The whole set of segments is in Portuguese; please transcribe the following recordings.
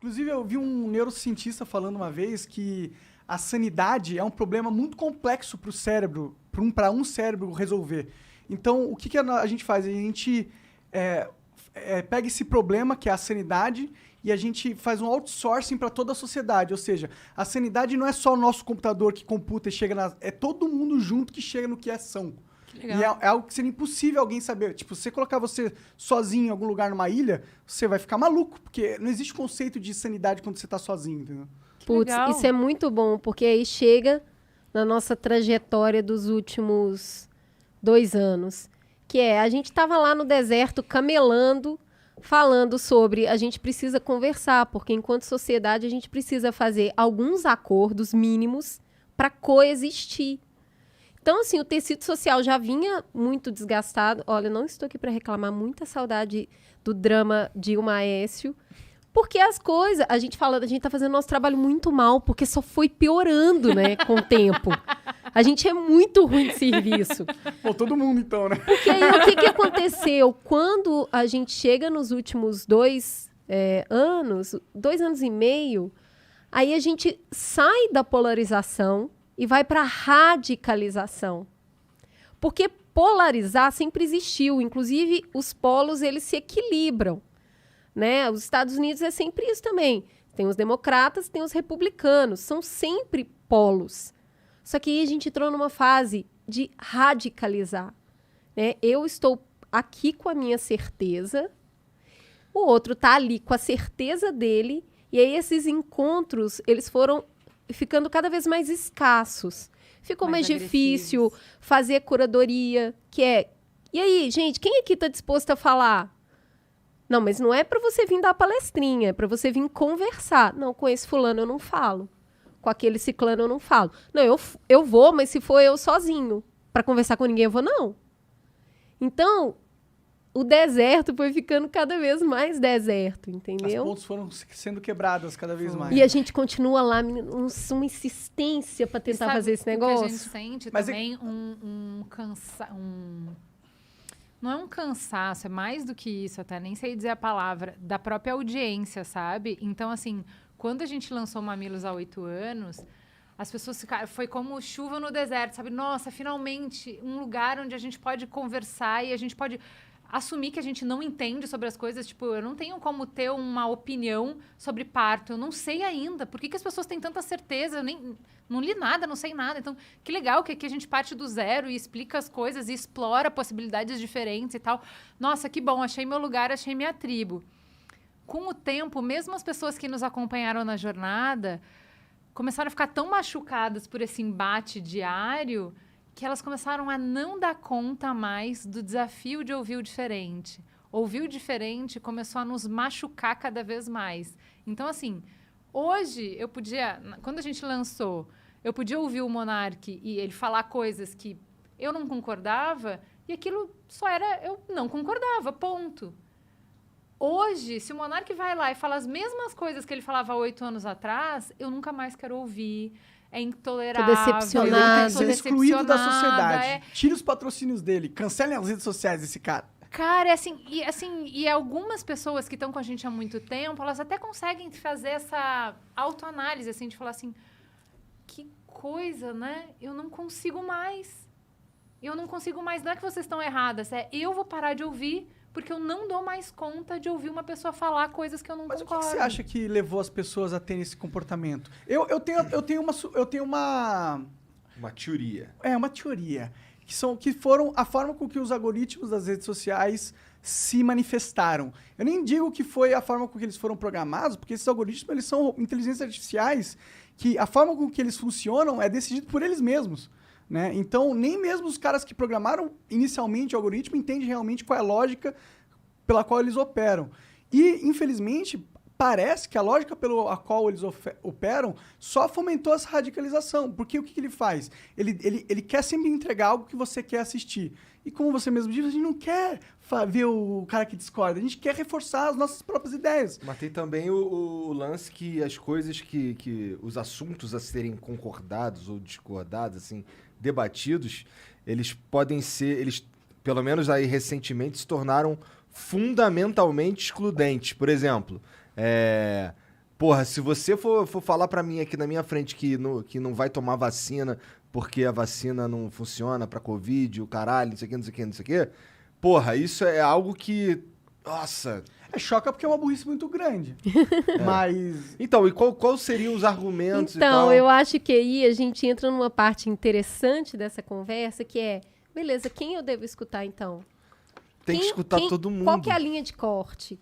Inclusive, eu vi um neurocientista falando uma vez que a sanidade é um problema muito complexo para o cérebro, para um cérebro resolver. Então, o que a gente faz? A gente pega esse problema, que é a sanidade, e a gente faz um outsourcing para toda a sociedade. Ou seja, a sanidade não é só o nosso computador que computa e chega é todo mundo junto que chega no que é são. Legal. E é algo que seria impossível alguém saber. Tipo, se você colocar você sozinho em algum lugar numa ilha, você vai ficar maluco, porque não existe conceito de sanidade quando você tá sozinho, entendeu? Putz, legal. isso é muito bom, porque aí chega na nossa trajetória dos últimos 2 anos, que a gente estava lá no deserto camelando, falando sobre a gente precisa conversar, porque enquanto sociedade a gente precisa fazer alguns acordos mínimos para coexistir. Então, assim, o tecido social já vinha muito desgastado. Olha, não estou aqui para reclamar, muita saudade do drama Dilma Aécio, porque as coisas, a gente tá fazendo nosso trabalho muito mal, porque só foi piorando, né, com o tempo. A gente é muito ruim de serviço. Pô, todo mundo então, né? Porque aí o que aconteceu? Quando a gente chega nos últimos 2 anos, 2 anos e meio, aí a gente sai da polarização e vai para a radicalização. Porque polarizar sempre existiu. Inclusive, os polos, eles se equilibram, né? Os Estados Unidos é sempre isso também. Tem os democratas, tem os republicanos. São sempre polos. Só que aí a gente entrou numa fase de radicalizar, né? Eu estou aqui com a minha certeza, o outro está ali com a certeza dele, e aí esses encontros, eles foram ficando cada vez mais escassos. Ficou mais difícil fazer curadoria, E aí, gente, quem aqui está disposto a falar? Não, mas não é para você vir dar palestrinha, é para você vir conversar. Não, com esse fulano eu não falo. Com aquele ciclano eu não falo. Não, eu vou, mas se for eu sozinho. Para conversar com ninguém eu vou, não. Então, o deserto foi ficando cada vez mais deserto, entendeu? As pontes foram sendo quebradas cada vez mais. E a gente continua lá, uma insistência para tentar fazer esse negócio. O que a gente sente também não é um cansaço, é mais do que isso, até nem sei dizer a palavra, da própria audiência, sabe? Então, assim, quando a gente lançou Mamilos há 8 anos, as pessoas ficaram... Foi como chuva no deserto, sabe? Nossa, finalmente, um lugar onde a gente pode conversar e a gente pode assumir que a gente não entende sobre as coisas. Tipo, eu não tenho como ter uma opinião sobre parto. Eu não sei ainda. Por que as pessoas têm tanta certeza? Eu não li nada, não sei nada. Então, que legal que aqui a gente parte do zero e explica as coisas e explora possibilidades diferentes e tal. Nossa, que bom. Achei meu lugar, achei minha tribo. Com o tempo, mesmo as pessoas que nos acompanharam na jornada começaram a ficar tão machucadas por esse embate diário que elas começaram a não dar conta mais do desafio de ouvir o diferente. Ouvir o diferente começou a nos machucar cada vez mais. Então, assim, hoje eu podia... Quando a gente lançou, eu podia ouvir o Monark e ele falar coisas que eu não concordava e aquilo só era... Eu não concordava, ponto. Hoje, se o Monark vai lá e fala as mesmas coisas que ele falava há 8 anos atrás, eu nunca mais quero ouvir. É intolerável. Tô decepcionada. Ele tem que ser excluído da sociedade. Tire os patrocínios dele. Cancelem as redes sociais desse cara. Cara, e algumas pessoas que estão com a gente há muito tempo, elas até conseguem fazer essa autoanálise, assim, de falar assim, que coisa, né? Eu não consigo mais. Não é que vocês estão erradas, eu vou parar de ouvir porque eu não dou mais conta de ouvir uma pessoa falar coisas que eu não concordo. Mas o que você acha que levou as pessoas a terem esse comportamento? Eu tenho uma... Uma teoria. Uma teoria. Que foram a forma com que os algoritmos das redes sociais se manifestaram. Eu nem digo que foi a forma com que eles foram programados, porque esses algoritmos eles são inteligências artificiais que a forma com que eles funcionam é decidida por eles mesmos. Né? Então, nem mesmo os caras que programaram inicialmente o algoritmo entendem realmente qual é a lógica pela qual eles operam. E, infelizmente, parece que a lógica pela qual eles operam só fomentou essa radicalização. Porque o que ele faz? Ele quer sempre entregar algo que você quer assistir. E como você mesmo disse, a gente não quer ver o cara que discorda, a gente quer reforçar as nossas próprias ideias. Mas tem também o lance que as coisas que os assuntos a serem concordados ou discordados, assim, debatidos, eles podem ser, eles, pelo menos aí recentemente, se tornaram fundamentalmente excludentes. Por exemplo, porra, se você for falar pra mim aqui na minha frente que não vai tomar vacina porque a vacina não funciona pra Covid, o caralho, não sei o que, não sei o que, não sei o que, porra, isso é algo que... Nossa... Choca porque é uma burrice muito grande. Mas... Então, e qual seriam os argumentos e Então, tal? eu acho que aí a gente entra numa parte interessante dessa conversa, que é, beleza, quem eu devo escutar, então? Tem que escutar todo mundo. Qual que é a linha de corte?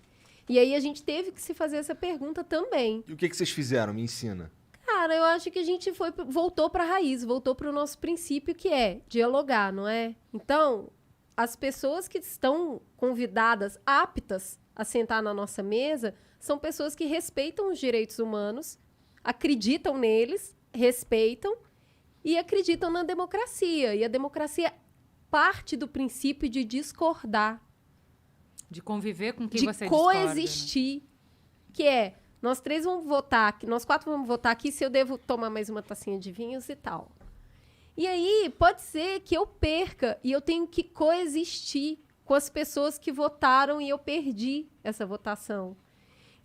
E aí a gente teve que se fazer essa pergunta também. E o que vocês fizeram? Me ensina. Cara, eu acho que a gente voltou para a raiz, voltou para o nosso princípio, que é dialogar, não é? Então, as pessoas que estão convidadas, aptas a sentar na nossa mesa, são pessoas que respeitam os direitos humanos, acreditam neles, respeitam e acreditam na democracia. E a democracia parte do princípio de discordar, De conviver com quem de você discorda, né? coexistir, que é, nós três vamos votar aqui, nós quatro vamos votar aqui se eu devo tomar mais uma tacinha de vinhos e tal. E aí, pode ser que eu perca e eu tenho que coexistir com as pessoas que votaram e eu perdi essa votação.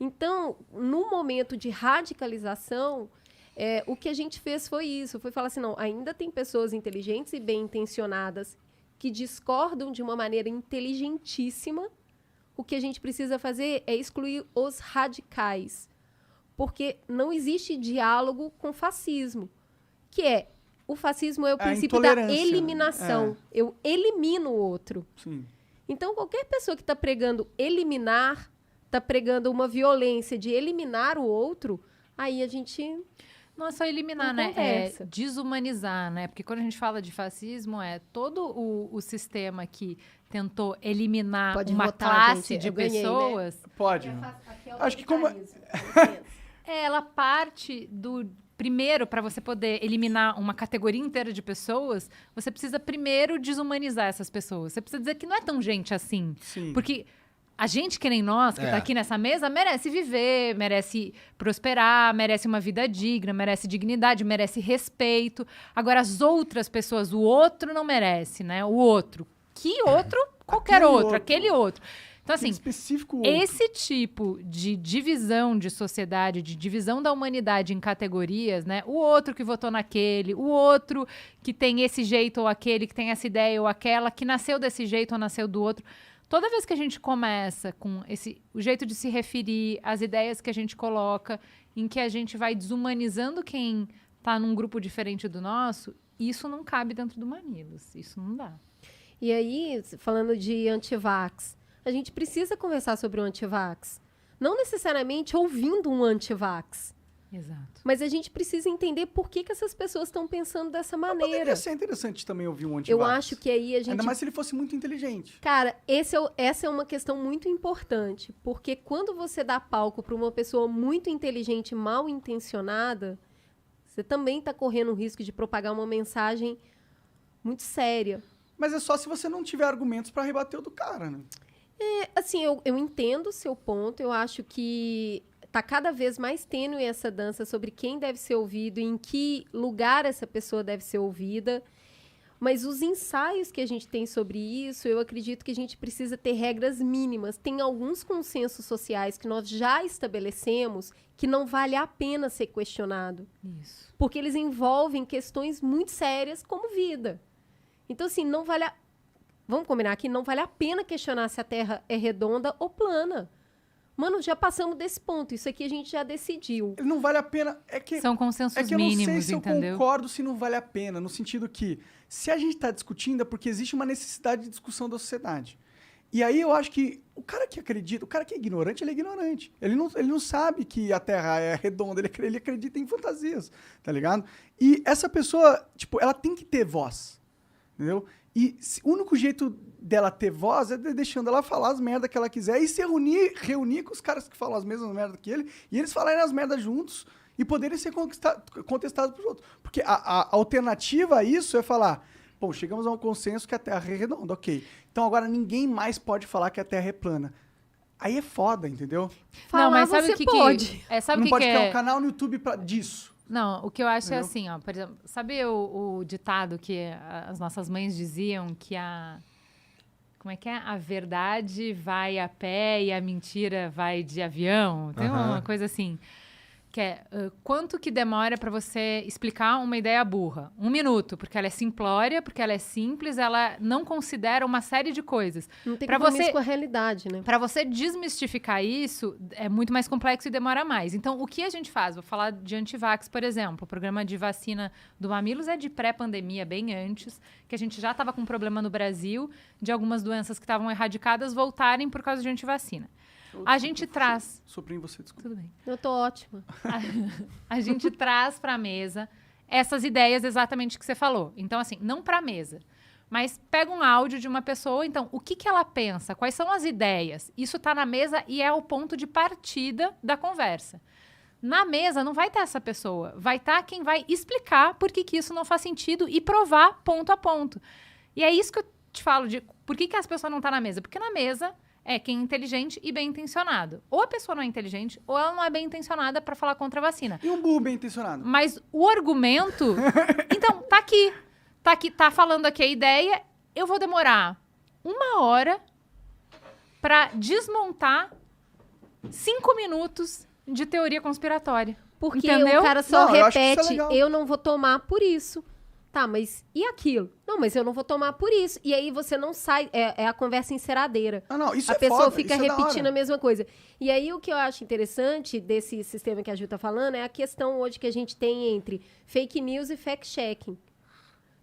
Então, no momento de radicalização, o que a gente fez foi isso, foi falar assim, não, ainda tem pessoas inteligentes e bem intencionadas que discordam de uma maneira inteligentíssima. O que a gente precisa fazer é excluir os radicais, porque não existe diálogo com fascismo, que é, o fascismo é o princípio da intolerância. eliminação. Eu elimino o outro. Sim. Então, qualquer pessoa que está pregando eliminar, está pregando uma violência de eliminar o outro, aí a gente... Não é só eliminar, Não né? conversa. É desumanizar, né? Porque quando a gente fala de fascismo, é todo o sistema que tentou eliminar Pode uma votar, classe gente. de Eu ganhei, né? pessoas. Pode. Acho que como... Ela parte do... Primeiro, para você poder eliminar uma categoria inteira de pessoas, você precisa primeiro desumanizar essas pessoas. Você precisa dizer que não é tão gente assim. Sim. Porque a gente, que nem nós, que tá aqui nessa mesa, merece viver, merece prosperar, merece uma vida digna, merece dignidade, merece respeito. Agora, as outras pessoas, o outro não merece, né? O outro. Que outro? Qualquer Aquele outro, outro. aquele outro. Então, assim, específico esse tipo de divisão de sociedade, de divisão da humanidade em categorias, né? O outro que votou naquele, o outro que tem esse jeito ou aquele, que tem essa ideia ou aquela, que nasceu desse jeito ou nasceu do outro. Toda vez que a gente começa com o jeito de se referir, as ideias que a gente coloca, em que a gente vai desumanizando quem está num grupo diferente do nosso, isso não cabe dentro do Mamilos. Isso não dá. E aí, falando de antivax, a gente precisa conversar sobre o antivax. Não necessariamente ouvindo um antivax. Exato. Mas a gente precisa entender por que essas pessoas estão pensando dessa maneira. Poderia ser interessante também ouvir um antivax. Eu acho que aí a gente... Ainda mais se ele fosse muito inteligente. Cara, essa é uma questão muito importante, porque quando você dá palco para uma pessoa muito inteligente, mal intencionada, você também está correndo o risco de propagar uma mensagem muito séria. Mas é só se você não tiver argumentos pra rebater o do cara, né? Assim, eu entendo o seu ponto, eu acho que tá cada vez mais tênue essa dança sobre quem deve ser ouvido, em que lugar essa pessoa deve ser ouvida. Mas os ensaios que a gente tem sobre isso, eu acredito que a gente precisa ter regras mínimas. Tem alguns consensos sociais que nós já estabelecemos que não vale a pena ser questionado. Isso. Porque eles envolvem questões muito sérias como vida. Então, assim, vamos combinar aqui, não vale a pena questionar se a Terra é redonda ou plana. Mano, já passamos desse ponto. Isso aqui a gente já decidiu. Não vale a pena. São consensos É que eu não sei mínimos, se eu entendeu? concordo se não vale a pena, no sentido que, se a gente está discutindo, é porque existe uma necessidade de discussão da sociedade. E aí eu acho que o cara que acredita, o cara que é ignorante, ele é ignorante. Ele não sabe que a Terra é redonda, ele acredita em fantasias, tá ligado? E essa pessoa, tipo, ela tem que ter voz, entendeu? E o único jeito dela ter voz é deixando ela falar as merdas que ela quiser e se reunir com os caras que falam as mesmas merdas que ele, e eles falarem as merdas juntos e poderem ser contestados pros outros. Porque a alternativa a isso é falar, bom, chegamos a um consenso que a Terra é redonda, ok. Então agora ninguém mais pode falar que a Terra é plana. Aí é foda, entendeu? Falar, mas sabe você o que pode. sabe Não o que pode que criar é? um canal no YouTube disso. Não, o que eu acho é Entendeu? assim, ó, por exemplo, sabe o ditado que as nossas mães diziam que como é que é? A verdade vai a pé e a mentira vai de avião? Tem uma coisa assim. que é quanto que demora para você explicar uma ideia burra? 1 minuto, porque ela é simplória, porque ela é simples, ela não considera uma série de coisas. Não tem Pra compromisso você- com a realidade, né? Para você desmistificar isso, é muito mais complexo e demora mais. Então, o que a gente faz? Vou falar de Antivax, por exemplo. O programa de vacina do Mamilos é de pré-pandemia, bem antes, que a gente já estava com problema no Brasil de algumas doenças que estavam erradicadas voltarem por causa de antivacina. A gente traz... Soprinho você, desculpa. Tudo bem. Eu tô ótima. A gente traz para a mesa essas ideias exatamente que você falou. Então, assim, não para a mesa, mas pega um áudio de uma pessoa. Então, o que ela pensa? Quais são as ideias? Isso está na mesa e é o ponto de partida da conversa. Na mesa não vai ter essa pessoa. Vai estar quem vai explicar por que isso não faz sentido e provar ponto a ponto. E é isso que eu te falo de por que as pessoas não estão na mesa. Porque na mesa é quem é inteligente e bem intencionado. Ou a pessoa não é inteligente, ou ela não é bem intencionada para falar contra a vacina. E um burro bem intencionado. Mas o argumento... Então, tá aqui. Tá falando aqui a ideia. Eu vou demorar 1 hora para desmontar 5 minutos de teoria conspiratória. Porque Entendeu? o cara só Não, eu acho que isso é repete, legal. eu não vou tomar por isso. Tá, mas e aquilo? Não, mas eu não vou tomar por isso. E aí você não sai, é a conversa enceradeira. Ah, não, isso A é pessoa foda, fica isso é da repetindo hora. a mesma coisa. E aí o que eu acho interessante desse sistema que a Ju tá falando é a questão hoje que a gente tem entre fake news e fact-checking.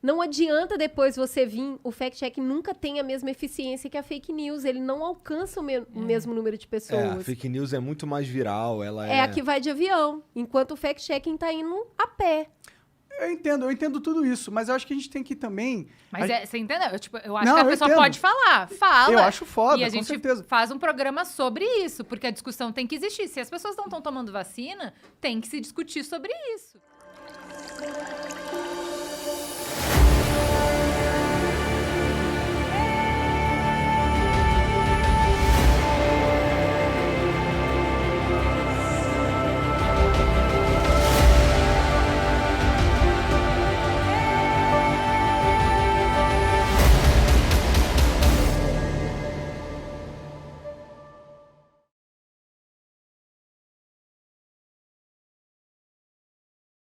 Não adianta depois você vir, o fact-checking nunca tem a mesma eficiência que a fake news, ele não alcança o mesmo número de É, a pessoas. fake news é muito mais viral, ela É a que vai de avião, enquanto o fact-checking tá indo a pé. Eu entendo tudo isso, mas eu acho que a gente tem que também... Mas você entendeu? Eu acho Não, que a eu pessoa entendo. pode falar. Fala. Eu acho foda, E a com gente certeza. faz um programa sobre isso, porque a discussão tem que existir. Se as pessoas não estão tomando vacina, tem que se discutir sobre isso.